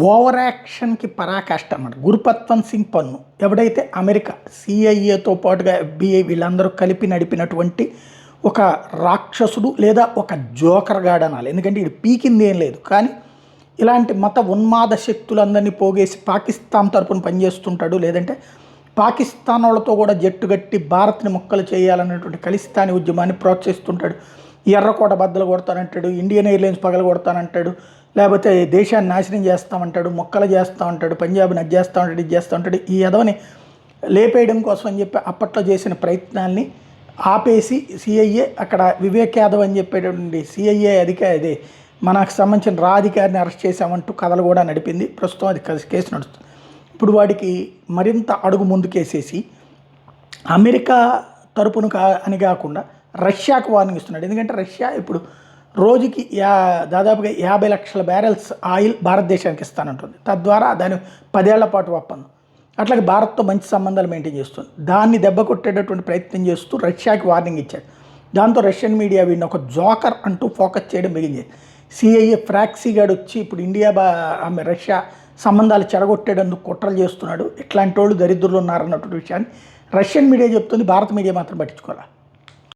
Over యాక్షన్కి పరాకాష్ట అన్నమాట. గురుపత్వంత్ సింగ్ పన్ను ఎవడైతే అమెరికా సిఐఏతో పాటుగా ఎఫ్బిఐ వీళ్ళందరూ కలిపి నడిపినటువంటి ఒక రాక్షసుడు లేదా ఒక జోకర్గాడు అనాలి. ఎందుకంటే ఇది పీకింది ఏం లేదు, కానీ ఇలాంటి మత ఉన్మాద శక్తులందరినీ పోగేసి పాకిస్తాన్ తరపున పనిచేస్తుంటాడు. లేదంటే పాకిస్తాన్ వాళ్ళతో కూడా జట్టుగట్టి భారత్ని ముక్కలు చేయాలన్నటువంటి ఖలిస్తానీ ఉద్యమాన్ని ప్రోత్సహిస్తుంటాడు. ఎర్రకోట బద్దలు కొడతానంటాడు, ఇండియన్ ఎయిర్లైన్స్ పగల కొడతానంటాడు, లేకపోతే దేశాన్ని నాశనం చేస్తామంటాడు, మొక్కలు చేస్తామంటాడు, పంజాబ్ని అది చేస్తామంటాడు, ఇది చేస్తామంటాడు. ఈ ఎదవని లేపేయడం కోసం అని చెప్పి అప్పట్లో చేసిన ప్రయత్నాల్ని ఆపేసి సిఐఏ అక్కడ వివేక్ యాదవ్ అని చెప్పేటువంటి సిఐఏ అదే మనకు సంబంధించిన అధికారిని అరెస్ట్ చేశామంటూ కథలు కూడా నడిపింది. ప్రస్తుతం అది కేసు నడుస్తుంది. ఇప్పుడు వాడికి మరింత అడుగు ముందుకేసేసి అమెరికా తరపున అని కాకుండా రష్యాకు వార్నింగ్ ఇస్తున్నాడు. ఎందుకంటే రష్యా ఇప్పుడు రోజుకి దాదాపుగా 50 లక్షల బ్యారెల్స్ ఆయిల్ భారతదేశానికి ఇస్తానంటుంది. తద్వారా దాని 10 ఏళ్ల పాటు ఒప్పందం. అట్లాగే భారత్తో మంచి సంబంధాలు మెయింటైన్ చేస్తుంది. దాన్ని దెబ్బ కొట్టేటటువంటి ప్రయత్నం చేస్తూ రష్యాకి వార్నింగ్ ఇచ్చాడు. దాంతో రష్యన్ మీడియా వీడిని ఒక జోకర్ అంటూ ఫోకస్ చేయడం మిగిలింది. సిఐఏ ఫ్రాక్సీ గాడు వచ్చి ఇప్పుడు రష్యా సంబంధాలు చెడగొట్టేటందుకు కుట్రలు చేస్తున్నాడు, ఇట్లాంటి వాళ్ళు దరిద్రులు ఉన్నారన్నటువంటి విషయాన్ని రష్యన్ మీడియా చెప్తుంది. భారత మీడియా మాత్రం పట్టించుకోవాలి.